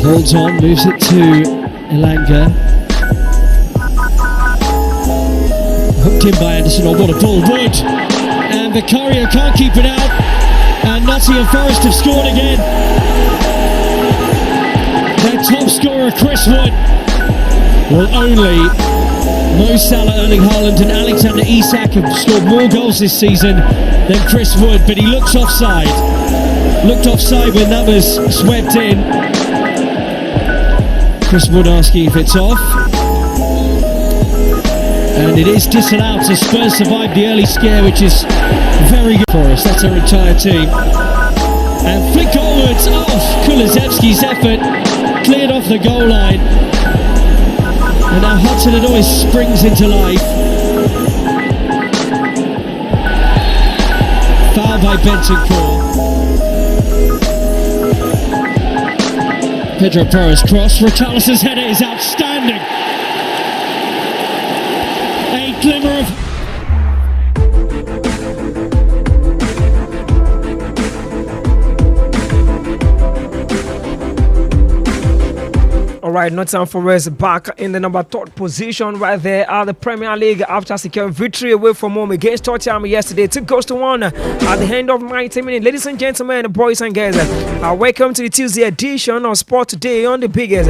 holds on, moves it to Elanga. Hooked in by Anderson. Oh, what a ball, Wood! And Vicario can't keep it out. And Nottingham Forest have scored again. Their top scorer, Chris Wood, will only Mo Salah, Erling Haaland and Alexander Isak have scored more goals this season than Chris Wood, but he looks offside. Looked offside when that was swept in. Chris Wood asking if it's off. And it is disallowed, so Spurs survived the early scare, which is very good for us. That's our entire team. And flick onwards off Kulusevski's effort, cleared off the goal line. And now Hudson-Odoi springs into life. Foul by Bentancur. Pedro Porro's cross. Richarlison's header is outstanding. A glimmer of... Alright, Nottingham Forest back in the number 3rd position right there at the Premier League after securing victory away from home against Tottenham yesterday. 2-1 at the end of 90 minutes. Ladies and gentlemen, boys and girls, welcome to the Tuesday edition of Sport Today on the biggest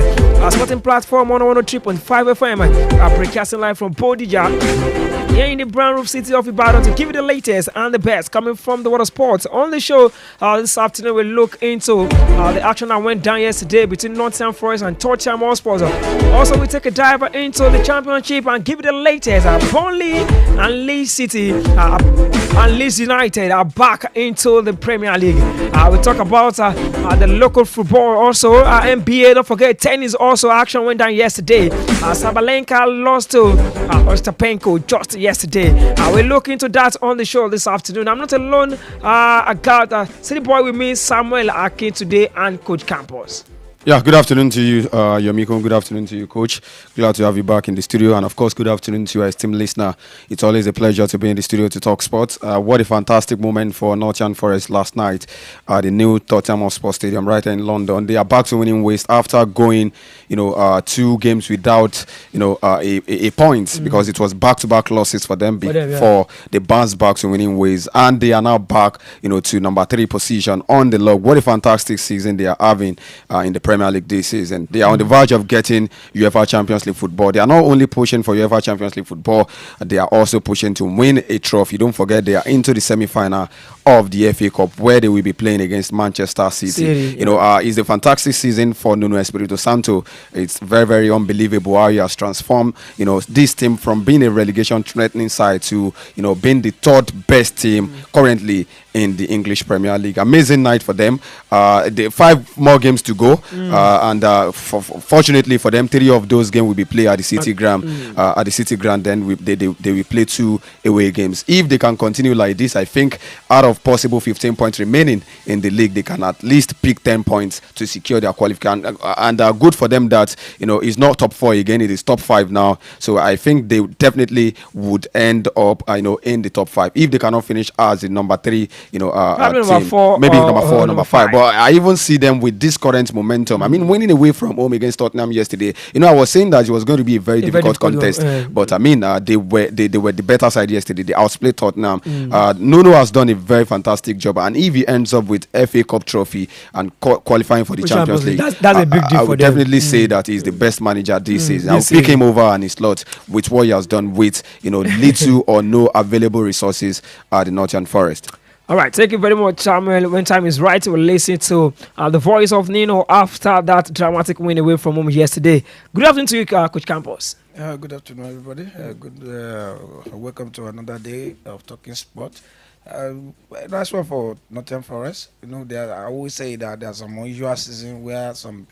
sporting platform on 103.5 FM. Broadcasting live from Bodija here in the brown roof city of Ibadan to give you the latest and the best coming from the world of sports. On the show this afternoon, we'll look into the action that went down yesterday between Nottingham Forest and Tottenham Hotspur. Also, we take a dive into the championship and give you the latest. Burnley and Leeds City and Leeds United are back into the Premier League. We talk about the local football, also NBA. Don't forget, tennis also action went down yesterday. Sabalenka lost to Ostapenko just yesterday. We'll look into that on the show this afternoon. I'm not alone. I got City Boy with me, Samuel Akin today, and Coach Campos. Yeah, good afternoon to you, Ayomikun. Good afternoon to you, Coach. Glad to have you back in the studio. And, of course, good afternoon to your esteemed listener. It's always a pleasure to be in the studio to talk sports. What a fantastic moment for Nottingham Forest last night at the new Tottenham Hotspur Stadium right here in London. They are back to winning ways after going, 2 games without, a point because it was back-to-back losses for them before they bounced back to winning ways. And they are now back, to number 3 position on the log. What a fantastic season they are having in the Premier League this season. They are on the verge of getting UEFA Champions League football. They are not only pushing for UEFA Champions League football, they are also pushing to win a trophy. Don't forget, they are into the semi-final of the FA Cup where they will be playing against Manchester City. It's a fantastic season for Nuno Espirito Santo. It's very, very unbelievable how he has transformed, this team from being a relegation threatening side to, being the 3rd best team currently in the English Premier League. Amazing night for them. They 5 more games to go, and fortunately for them, 3 of those games will be played at the City Ground. At the City Ground, then they will play 2 away games. If they can continue like this, I think out of possible 15 points remaining in the league, they can at least pick 10 points to secure their qualification. And good for them that it's not top 4 again; it is top 5 now. So I think they definitely would end up, in the top 5 if they cannot finish as the number 3. Number 4, maybe number 4, number 5. But I even see them with this current momentum. I mean, winning away from home against Tottenham yesterday. I was saying that it was going to be a very difficult contest. But I mean, they were the better side yesterday. They outplayed Tottenham. Nuno has done a very fantastic job, and if he ends up with FA Cup trophy and qualifying for the Champions League, that's a big deal. I would definitely say that he's the best manager this season. I'll pick him over and his slot with what he has done with little or no available resources at the Nottingham Forest. All right, thank you very much, Samuel. When time is right, we'll listen to the voice of Nino after that dramatic win away from home yesterday. Good afternoon to you, Coach Campos. Good afternoon, everybody. Welcome to another day of Talking Sport. Nice one for Nottingham Forest. I always say that there's some unusual season where some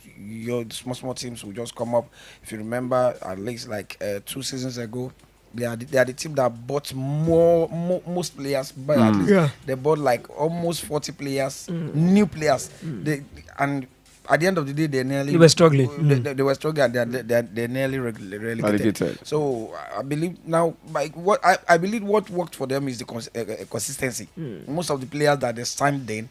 small teams will just come up. If you remember, at least like 2 seasons ago, they are the team that bought most players, but at least they bought like almost 40 players, new players. And at the end of the day, they were struggling. They were struggling, and they're nearly relegated. So I believe now, like I believe what worked for them is the consistency. Most of the players that they signed then,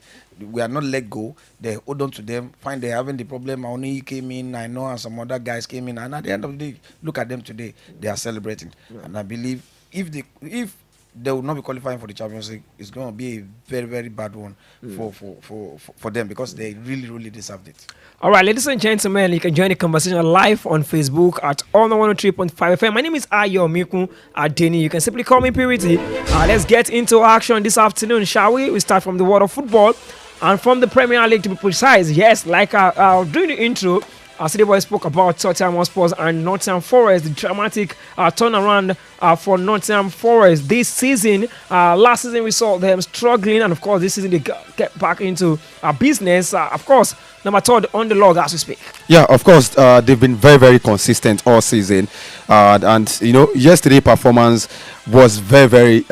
we are not let go. They hold on to them. Find they're having the problem. Oni came in, I know, and some other guys came in, and at the end of the day, look at them today. They are celebrating, and I believe if they will not be qualifying for the Champions League, it's going to be a very, very bad one for them, because they really, really deserved it. All right, ladies and gentlemen, you can join the conversation live on Facebook at on 103.5 FM. My name is Ayomikun Adeniyi. You can simply call me Purity. Let's get into action this afternoon, shall we? We start from the world of football and from the Premier League, to be precise. Yes, like during the intro, City Boy spoke about Tottenham Hotspur and Nottingham Forest, the dramatic turnaround for Nottingham Forest this season. Last season we saw them struggling, and of course this season they get back into business. Of course, number 3 on the log as we speak. Yeah, of course, they've been very, very consistent all season. And, you know, yesterday performance was very, very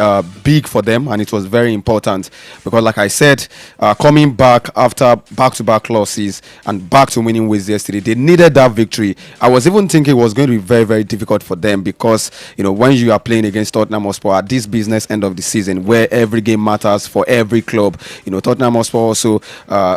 big for them, and it was very important because, like I said, coming back after back-to-back losses and back to winning ways yesterday, they needed that victory. I was even thinking it was going to be very, very difficult for them because, you know, when you are playing against Tottenham Hotspur at this business end of the season where every game matters for every club, you know, Tottenham Hotspur also,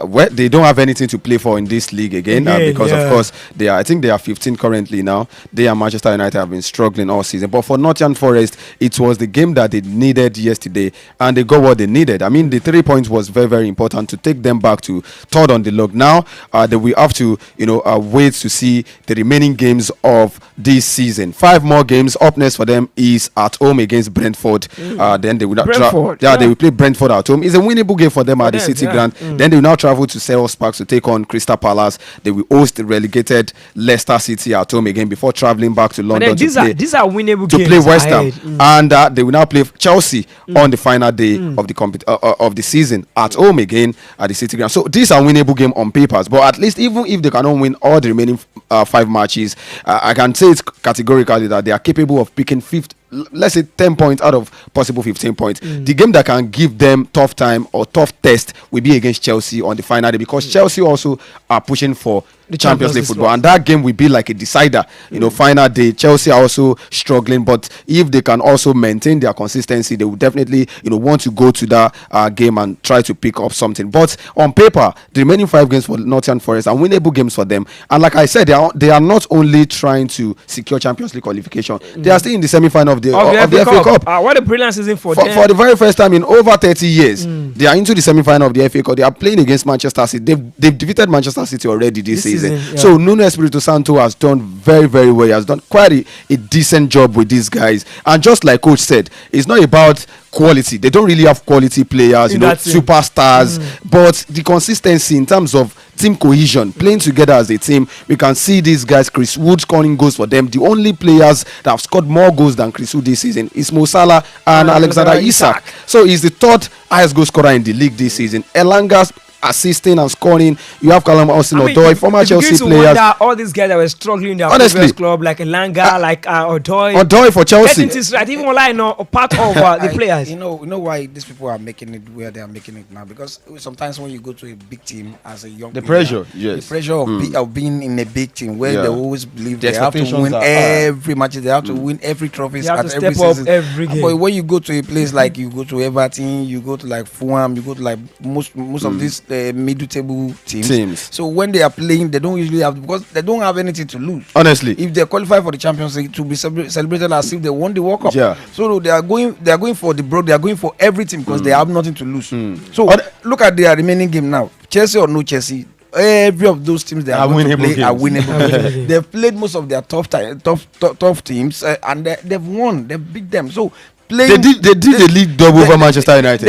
where they don't have anything to play for in this league again because, of course, I think they are 15 currently now. They and Manchester United have been struggling all season. But for Nottingham Forest, it was the game that they needed yesterday, and they got what they needed. I mean, the 3 points was very, very important to take them back to 3rd on the log. Now, they will have to, you know, wait to see the remaining games of this season. 5 more games. Up next for them is at home against Brentford. Then they will they will play Brentford at home. It's a winnable game for them at the City Ground. Then they will now travel to Selhurst Park to take on Crystal Palace. They will host the relegated Leicester City at home again before traveling back to London these are winnable games play West Ham. And they will now play Chelsea on the final day of the season at home again at the City Ground. So these are winnable game on papers, but at least even if they cannot win all the remaining 5 matches, I can say it's categorically that they are capable of picking 5th, let's say 10 points out of possible 15 points. The game that can give them tough time or tough test will be against Chelsea on the final day, because Chelsea also are pushing for the Champions League football, and that game will be like a decider. You know, final day. Chelsea are also struggling, but if they can also maintain their consistency, they will definitely, you know, want to go to that game and try to pick up something. But on paper, the remaining 5 games for Nottingham Forest are winnable games for them. And like I said, they are not only trying to secure Champions League qualification, they are still in the semi-final of the FA Cup. What a brilliant season for them. For the very first time in over 30 years, they are into the semi-final of the FA Cup. They are playing against Manchester City. They've defeated Manchester City already this season. So Nuno Espirito Santo has done very, very well. He has done quite a decent job with these guys. And just like Coach said, it's not about quality. They don't really have quality players, you know, superstars. But the consistency in terms of team cohesion, playing together as a team, we can see these guys. Chris Wood scoring goals for them. The only players that have scored more goals than Chris Wood this season is Mo Salah and Alexander Isak. So he's the 3rd highest goal scorer in the league this season. Elanga's assisting and scoring. You have Callum Hudson-Odoi, former Chelsea players. All these guys that were struggling in their previous club, like Elanga, like Odoi for Chelsea. Getting this right, even online, part of the players. You know why these people are making it where they are making it now? Because sometimes when you go to a big team as a young player, the pressure of being in a big team where they always believe they have to win every match, they have to win every trophy at every season. Every game. But when you go to a place like you go to Everton, you go to like Fulham, you go to like most of these middle table teams. So when they are playing, they don't usually have, because they don't have anything to lose. Honestly, if they qualify for the Champions League, to be celebrated as if they won the World Cup. So they are going for the broad. They are going for everything because they have nothing to lose. So look at their remaining game now. Chelsea or no Chelsea, every of those teams they are going to play are winnable. They've played most of their tough teams and they've won. They've beat them. So they did the league double over Manchester United.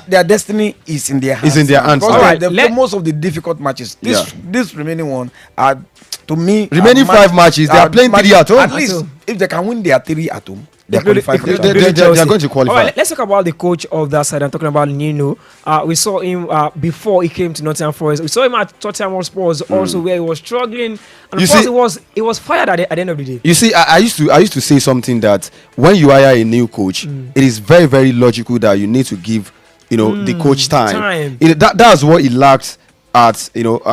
Their destiny is in their hands. They've played most of the difficult matches. This remaining one are, to me, remaining 5 matches. They are playing 3 at home. At least if they can win their 3 at home, they are going to qualify. All right, let's talk about the coach of that side. I'm talking about Nuno. We saw him before he came to Nottingham Forest. We saw him at Tottenham Hotspur also, where he was struggling. And of course, it was fired at the end of the day. You see, I used to say something that when you hire a new coach, it is very, very logical that you need to give, you know, the coach time. That's what he lacked at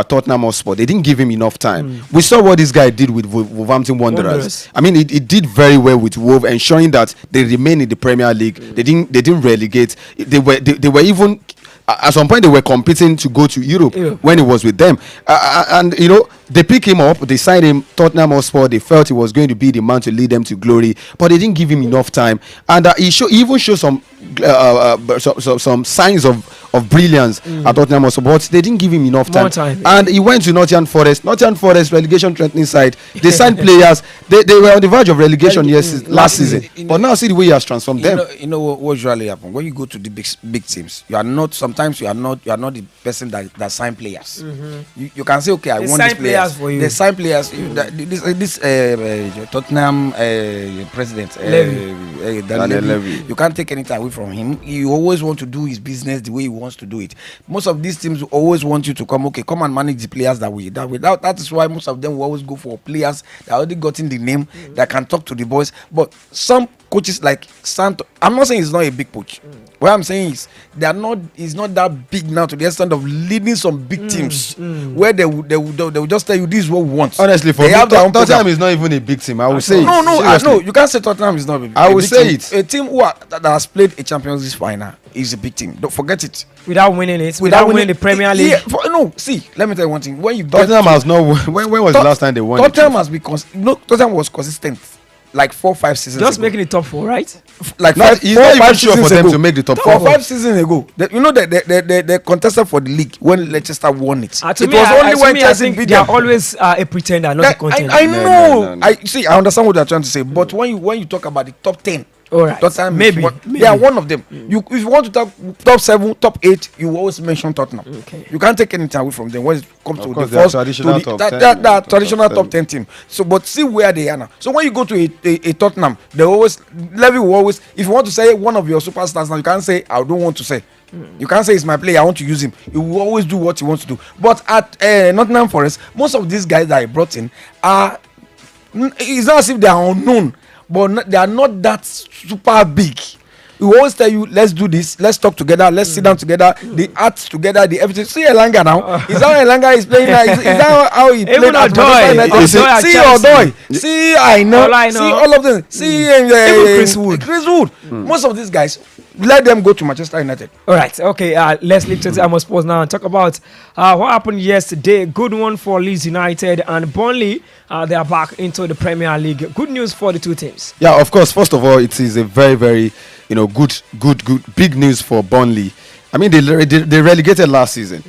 Tottenham Hotspur, they didn't give him enough time. We saw what this guy did with Wolverhampton Wanderers. I mean, he did very well with Wolves, ensuring that they remain in the Premier League. They didn't relegate. They were even at some point they were competing to go to Europe when he was with them, and they picked him up, they signed him. Tottenham Hotspur, they felt he was going to be the man to lead them to glory, but they didn't give him enough time, and he even showed some signs of brilliance at Tottenham Hotspur, but they didn't give him enough time. And he went to Nottingham Forest, relegation threatening side. They signed players, they were on the verge of relegation last season, but now see the way he has transformed them. You know what usually happens when you go to the big teams. You are not the person that sign players. You can say, okay, I want these players for you. They sign players. This Tottenham president, Daniel Levy. You can't take anything away from him. He always want to do his business the way he wants to do it. Most of these teams always want you to come and manage the players that way. That is why most of them will always go for players that already gotten the name, that can talk to the boys. But some coaches like Santo, I'm not saying he's not a big coach. What I'm saying is he's not that big now to the extent of leading some big teams where they will just tell you this is what we want. Honestly, for me, Tottenham is not even a big team. I would say no. You can't say Tottenham is not a big team. I would say it. A team that has played a Champions League final is a big team. Don't forget it. Without winning the Premier League. See, let me tell you one thing. When Tottenham has not. When was the last time they won? Tottenham has been Tottenham was consistent. Like 4-5 seasons just ago. making the top 4, right? Like it's not even sure for them to make the top 4. 5 seasons ago, they contested for the league when Leicester won it. It was only when Chelsea beat them. They are always a pretender, not a contender. I know. No. I understand what they are trying to say, but when you talk about the top 10, all right, Tottenham maybe they are one of them. If you want to talk top 7, top 8, you always mention Tottenham. Okay. You can't take anything away from them when it comes to the first traditional top 10 team. So, but see where they are now. So when you go to a Tottenham, Levy will always, if you want to say one of your superstars now, you can't say I don't want to say. You can't say it's my player, I want to use him. He will always do what he wants to do. But at Nottingham Forest, most of these guys that I brought in it's not as if they are unknown, but they are not that super big. We always tell you, let's do this, let's talk together, let's sit down together, the arts together, the everything. See Elanga now. Is that Elanga is playing now? Is that how he played at Manchester United? See Odoi. See I know. See all of them. See Chris Wood. Chris Wood. Most of these guys, let them go to Manchester United. All right. Okay. Let's leave Tottenham Hotspur now and talk about what happened yesterday. Good one for Leeds United and Burnley. They are back into the Premier League. Good news for the two teams. Yeah, of course. First of all, it is a very, very good big news for Burnley. I mean, they relegated last season.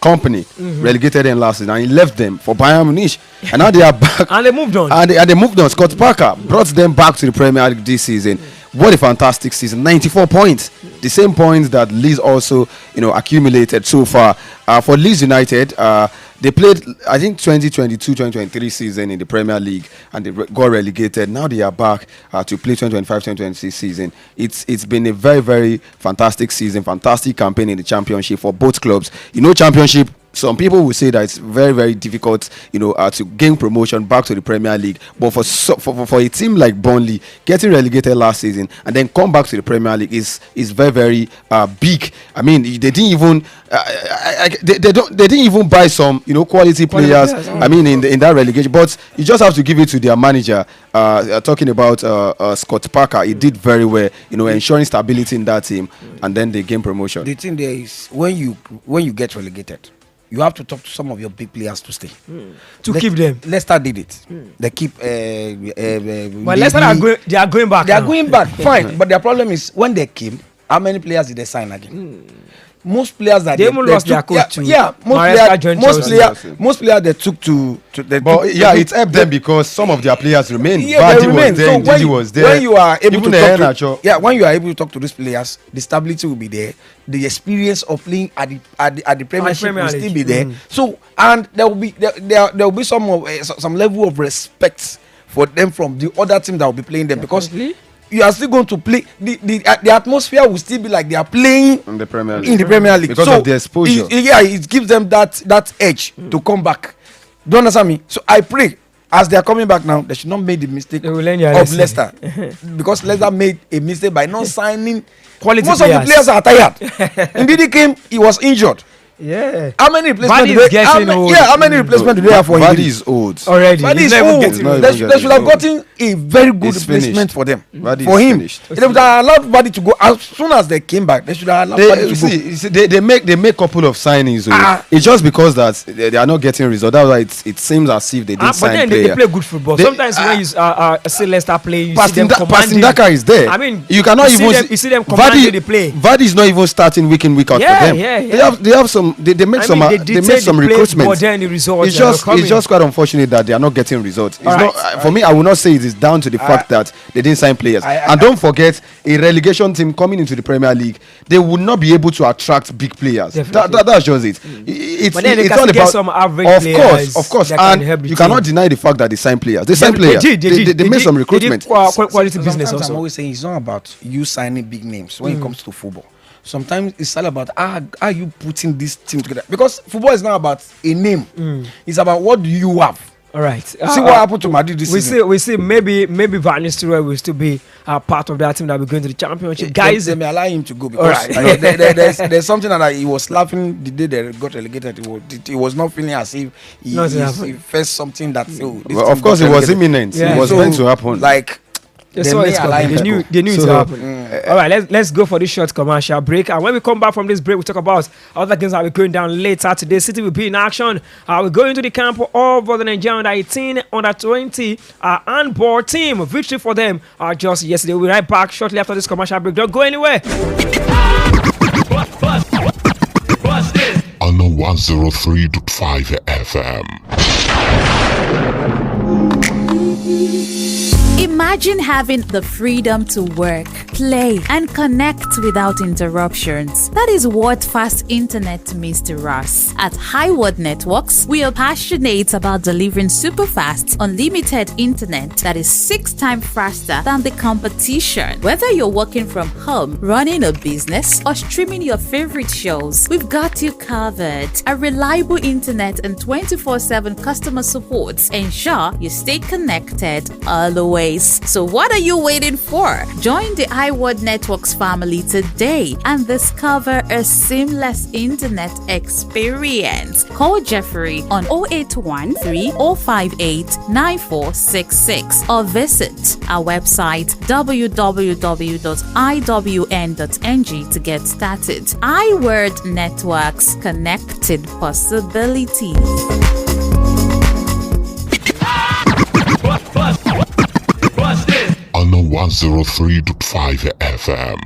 Company relegated them last season, and he left them for Bayern Munich, and now they are back. And they moved on. And they moved on. Scott Parker brought them back to the Premier League this season. What a fantastic season! 94 points, the same points that Leeds also accumulated so far. For Leeds United, they played, I think, 2022-2023 season in the Premier League, and they got relegated. Now they are back to play 2025-2026 season. It's been a very, very fantastic season, fantastic campaign in the Championship for both clubs. Championship, some people will say that it's very, very difficult, to gain promotion back to the Premier League. But for a team like Burnley, getting relegated last season and then come back to the Premier League is very, very big. I mean, they didn't even they didn't even buy some quality players. I mean, in that relegation, but you just have to give it to their manager. Talking about Scott Parker, he did very well, ensuring stability in that team, and then they gain promotion. The thing there is when you get relegated, you have to talk to some of your big players to stay. Keep them. Leicester did it. They keep. But Leicester they are going back. They are going back. Fine, but their problem is when they came, how many players did they sign again? Most players that they even lost their coach too. Most players they took to. It helped them because some of their players remained. They remained. Ndidi was there. When you are able when you are able to talk to these players, the stability will be there. The experience of playing at the Premiership will still be there. So, and there will be some level of respect for them from the other team that will be playing them, because you are still going to play. The atmosphere will still be like they are playing in the Premier League because of the exposure. It gives them that edge to come back. Do you understand me? So I pray as they are coming back now, they should not make the mistake of Leicester because Leicester made a mistake by not signing quality. Most players. Of the players are tired. Indeed, he came. He was injured. Yeah. How many replacements? Vardy is getting old. How many replacements do they have for him? Vardy is old. Already. Vardy He's is never old. getting old. They should have gotten a very good It's replacement finished. for them. Vardy For is him, finished. they would have allowed Vardy to go as soon as they came back. They should have allowed Vardy to go. See, they make couple of signings. It's just because that they are not getting results. That's why it seems as if they didn't But sign then player. they play good football. Sometimes when you see Leicester play, you see them commanding. Daka is there. I mean, you cannot you even see them commanding the play. Vardy is not even starting week in week out Yeah, for them. yeah. They have some. They make some. They make some recruitment. But then the results It's just quite unfortunate that they are not getting results. It's All not right. for me. I will not say it is down to the fact that they didn't sign players. And don't forget, a relegation team coming into the Premier League, they would not be able to attract big players. That's just it. But then they it's can all still get about some average players of course, that can and help the you team. cannot deny the fact that they sign players. They sign players. They made some recruitment. Quality business Sometimes I'm also. always saying it's not about you signing big names when it comes to football. Sometimes it's all about how you putting this team together, because football is not about a name. It's about what do you have. All right. See what happened to Madrid this season. We see maybe Van Nistelrooy will still be part of that team that will go into the championship. Guys, Guys, they may allow him to go because Alright. there's something that he was laughing the day they got relegated. He was not feeling as if he faced something that. Well, of course, it was imminent. Yeah. It was So, meant to happen. Like they saw it coming. They knew it happened. All right, let's go for this short commercial break. And when we come back from this break, we'll talk about other games that will be going down later today. City will be in action. We're going to the camp of the Nigerian under 18, under 20 handball team. Victory for them just yesterday. We'll be right back shortly after this commercial break. Don't go anywhere. On the 103.5 FM. Imagine having the freedom to work, play, and connect without interruptions. That is what fast internet means to us. At Highward Networks, we are passionate about delivering super fast, unlimited internet that is 6 times faster than the competition. Whether you're working from home, running a business, or streaming your favorite shows, we've got you covered. A reliable internet and 24/7 customer support ensure you stay connected always. So what are you waiting for? Join the iWorld Networks family today and discover a seamless internet experience. Call Jeffrey on 081 3058 9466 or visit our website www.iwn.ng to get started. iWorld Networks, connected possibilities. On the 103.5 FM.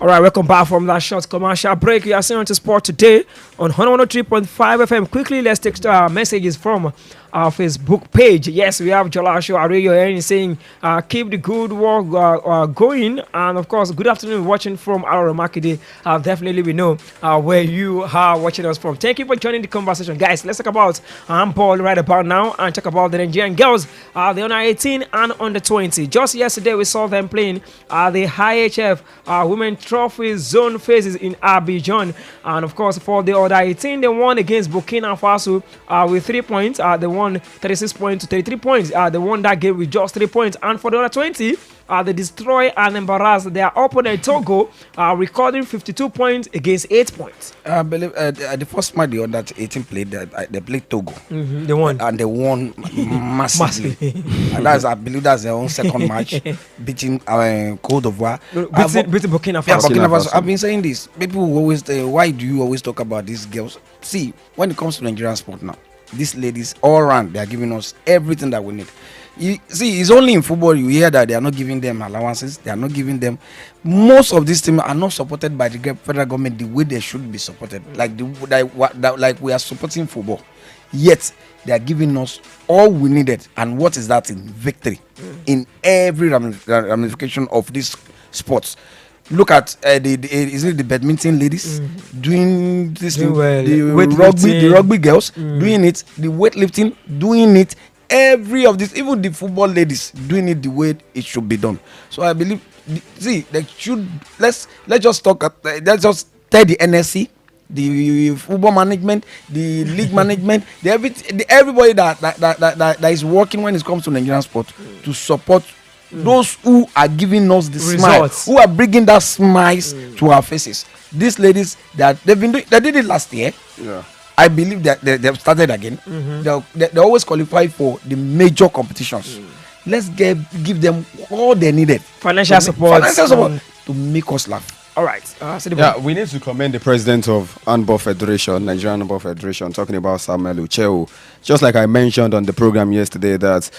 All right, welcome back from that short commercial break. We are seeing on to sport today on 103.5 FM. Quickly, let's take messages from our Facebook page. Yes, we have Jolasho Areyo Erin saying, keep the good work going. And of course, good afternoon, watching from Arora Makide. Definitely we know where you are watching us from. Thank you for joining the conversation. Guys, let's talk about handball right about now and talk about the Nigerian girls, the under 18 and under 20. Just yesterday, we saw them playing the IHF Women Trophy Zone phases in Abidjan. And of course, for the under 18, they won against Burkina Faso with 3 points. They won 36 points to 33 points. They won that game with just 3 points. And for the under 20, they destroy and embarrass their opponent Togo, recording 52 points against 8 points. I believe the first match the under 18 played, they played Togo. They won. And they won massively. And I believe that's their own second match, beating Côte d'Ivoire. Beating Burkina Faso. Yeah, Burkina Faso. I've been saying this. People will always say, why do you always talk about these girls? See, when it comes to Nigerian sport now, these ladies all around, they are giving us everything that we need. You see, it's only in football you hear that they are not giving them allowances. They are not giving them. Most of these teams are not supported by the federal government the way they should be supported. Like we are supporting football, yet they are giving us all we needed. And what is that in victory? In every ramification of these sports. Look at the badminton ladies doing this, the rugby girls doing it, the weightlifting doing it, every of this, even the football ladies doing it the way it should be done. So I believe, they should let's just talk. Let's just tell the NSC, the football management, the league management, everybody that is working when it comes to Nigerian sport to support those who are giving us the Results. smile, who are bringing that smiles to our faces. These ladies that they did it last year. Yeah. I believe that they've started again. They always qualify for the major competitions. Let's give them all they needed. Financial support to make us laugh. All right. We need to commend the president of Handball Federation, Nigerian Handball Federation, talking about Samuel Ucheo. Just like I mentioned on the program yesterday, that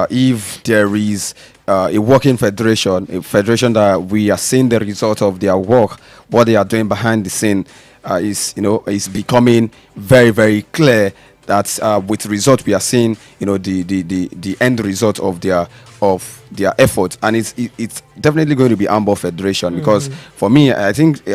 if there is a working federation, a federation that we are seeing the result of their work, what they are doing behind the scene, is becoming very, very clear. That with result we are seeing, the end result of their effort, and it's definitely going to be Handball Federation, because for me, I think they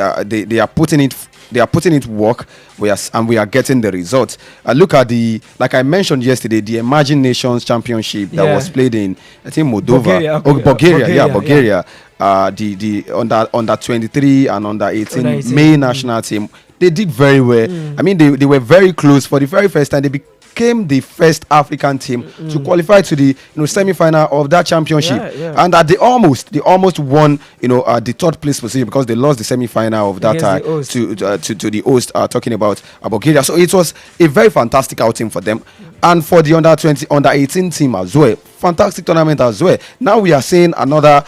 are putting it work. We are getting the results. Look at like I mentioned yesterday, the Emerging Nations Championship that was played in, I think, Moldova, Bulgaria. The under 23 and under 18 main national team. They did very well. I mean, they were very close. For the very first time, they became the first African team to qualify to the semi-final of that championship. And that they almost won the third place position, because they lost the semi-final of that time to the host, talking about Bulgaria. So it was a very fantastic outing for them. And for the under 20, under 18 team as well, fantastic tournament as well. Now we are seeing another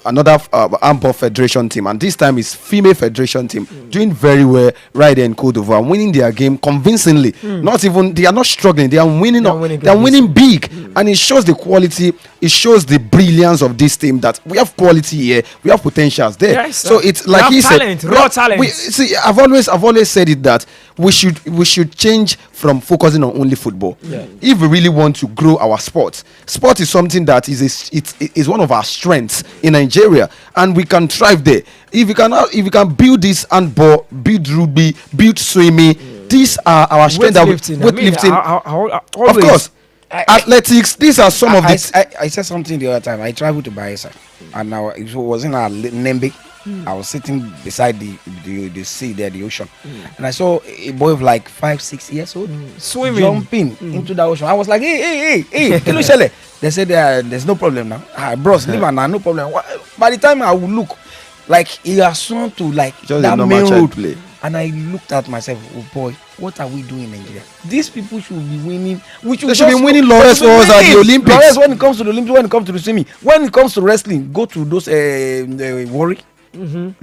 Handball Federation team, and this time is female federation team doing very well right there in Cote d'Ivoire, winning their game convincingly. They are not struggling, they are winning. They are winning big, and it shows the quality. It shows the brilliance of this team, that we have quality here, we have potentials there. Yes, so it's like he said, raw talent. See, I've always said it, that we should change from focusing on only football. If we really want to grow our sport is something that is one of our strengths in Nigeria, and we can thrive there. If we can build this handball, build rugby, build swimming, these are our strengths. Weightlifting, of course. Athletics, these are some of the. I said something the other time. I traveled to Bayelsa, and now it was in Nembe. I was sitting beside the sea there, the ocean, and I saw a boy of like 5-6 years old swimming, jumping into the ocean. I was like, hey, they said there's no problem now. Bros, leave now, no problem. By the time I would look, like he has swum to like just that main road play. And I looked at myself, oh boy, what are we doing in Nigeria? These people should be winning. They should be winning laurels for us at the Olympics. Laurels when it comes to the Olympics, when it comes to the swimming, when it comes to wrestling, go to those Warri,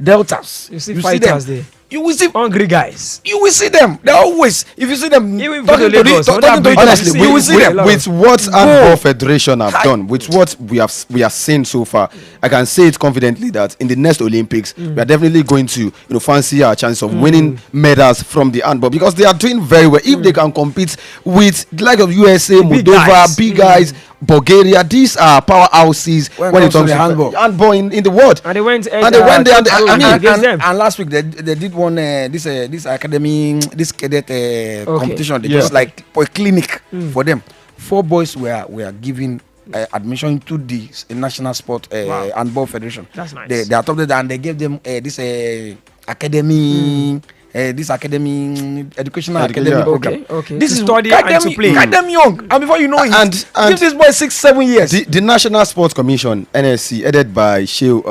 Deltas. You see fighters there. You will see hungry guys. You will see them. They're always, if you see them, honestly, you will see them. With what Handball Federation have done, with what we have seen so far, I can say it confidently that in the next Olympics, we are definitely going to fancy our chance of winning medals from the handball, because they are doing very well. If they can compete with the like of USA, Moldova, big guys, Bulgaria, these are powerhouses when it comes to handball in the world. And they went there. And last week they did one this academy, this cadet competition. They just like for a clinic for them. 4 boys were given admission to the national sport handball federation. That's nice. They are top there, and they gave them this academy. This educational academy program. Okay. This is study guide and to play. Guide them young, and before you know it, and give this boy 6-7 years. The National Sports Commission (NSC), headed by Shehu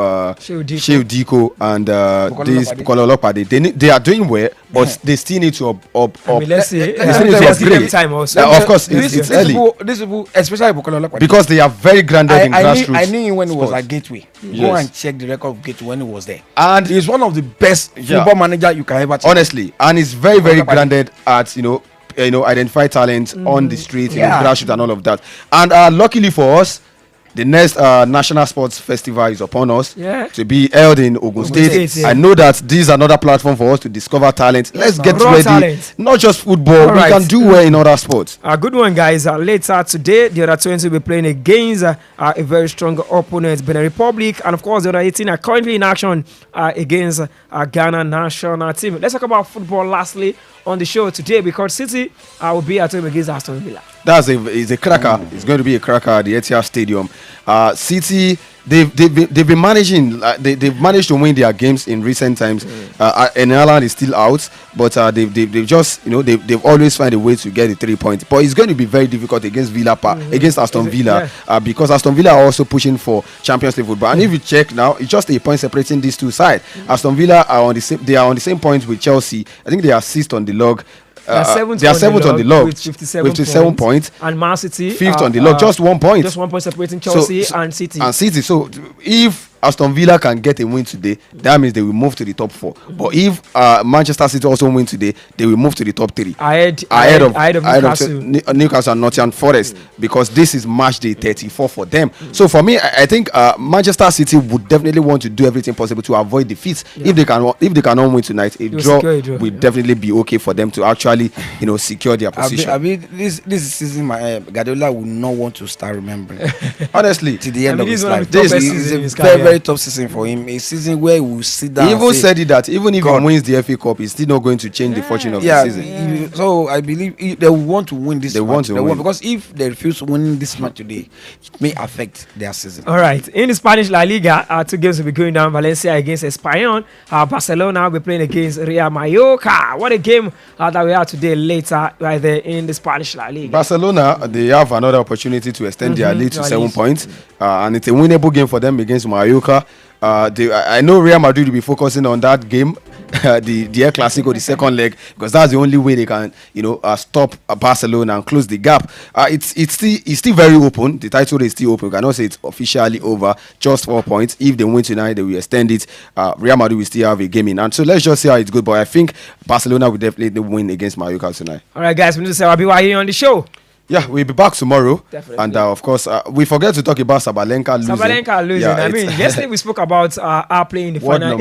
Diko and this Bukola Olopade, they are doing well, but they still need to let's see. Let's give them time also. Of course, it's early. These people, especially Bukola Olopade, because they are very grounded in grassroots. I knew him when he was at Gateway. Go and check the record of Gateway when he was there, and he's one of the best football manager you can ever take. Honestly, and it's very, very grounded at identify talent on the street, grassroots and all of that. And luckily for us, the next National Sports Festival is upon us to be held in Ogun State. I know that this is another platform for us to discover talent. Let's get ready. Talent. Not just football, we can do well in other sports. A good one, guys. Later today, the other 20 will be playing against a very strong opponent, Benin Republic. And of course, the other 18 are currently in action against Ghana national team. Let's talk about football lastly on the show today, because City will be at home against Aston Villa. It's a cracker. It's going to be a cracker at the Etihad Stadium. City, they've been managing. They've managed to win their games in recent times. And Ireland is still out, but they've just they've always find a way to get the 3 points. But it's going to be very difficult against against Aston Villa, because Aston Villa are also pushing for Champions League football. And if you check now, it's just a point separating these two sides. Aston Villa are on the same. They are on the same point with Chelsea. I think they are sixth on the log. They are seventh on the log with 57 points. And Man City fifth on the log, just 1 point. Just 1 point separating Chelsea and City. So if Aston Villa can get a win today, that means they will move to the top 4. But if Manchester City also win today, they will move to the top 3. Ahead of Newcastle and Nottingham Forest, because this is match day 34 for them. So for me, I think Manchester City would definitely want to do everything possible to avoid defeats. If they cannot win tonight, a draw will definitely be okay for them to actually secure their position. I mean, this season, Guardiola will not want to start remembering. Honestly, to the end of his life, this is a very tough season for him. A season where he will sit down. He even said it that even if he wins the FA Cup, he's still not going to change the fortune of the season. So I believe they want to win this. They want to win, because if they refuse winning this match today, it may affect their season. All right. In the Spanish La Liga, 2 games will be going down. Valencia against Espanyol. Barcelona will be playing against Real Mallorca. What a game that we have today later right there in the Spanish La Liga. Barcelona, they have another opportunity to extend their lead to 7 points. And it's a winnable game for them against Mallorca. I know Real Madrid will be focusing on that game, the El Clasico, the second leg, because that's the only way they can, stop Barcelona and close the gap. It's still very open. The title is still open. We cannot say it's officially over. Just 4 points. If they win tonight, they will extend it. Real Madrid will still have a game in. And so let's just see how it's good. But I think Barcelona will definitely win against Mallorca tonight. All right, guys, we need to say I'll here on the show. Yeah, we'll be back tomorrow. Definitely. And of course, we forget to talk about Sabalenka losing. Yeah, I mean, yesterday we spoke about our playing the final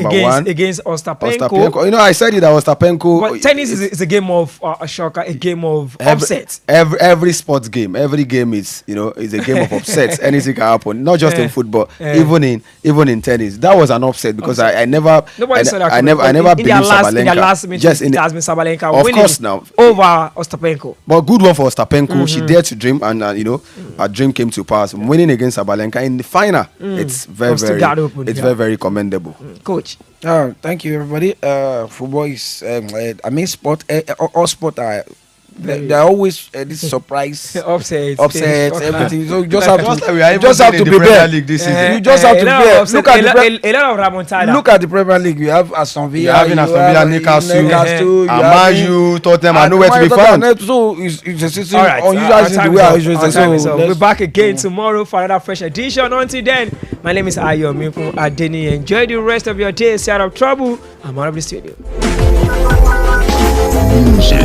against Ostapenko. I said it that Ostapenko. But tennis is a game of a shocker, a game of upsets. Every sports game, every game is is a game of upsets. Anything can happen, not just in football, even in tennis. That was an upset because I never believed Sabalenka. In the last minute, it has been Sabalenka winning, course, now over Ostapenko. But good one for Ostapenko. She dared to dream, and her dream came to pass. Winning against Sabalenka in the final, it's very commendable. Coach, thank you, everybody. Football is, sport. All sport are. They're always this surprise upsets, everything. So you just have to prepare. League this season. You just have to prepare. Look at a lot of Ramontada. Look at the Premier League. You have Aston Villa. You have Aston Villa, Newcastle, Man U, Tottenham. I know where to be found. So it's a season unusual the way I usually say. So we'll be back again tomorrow for another fresh edition. Until then, my name is Ayomikun Adeniyi. Enjoy the rest of your day. Stay out of trouble. I'm out of the studio. Music.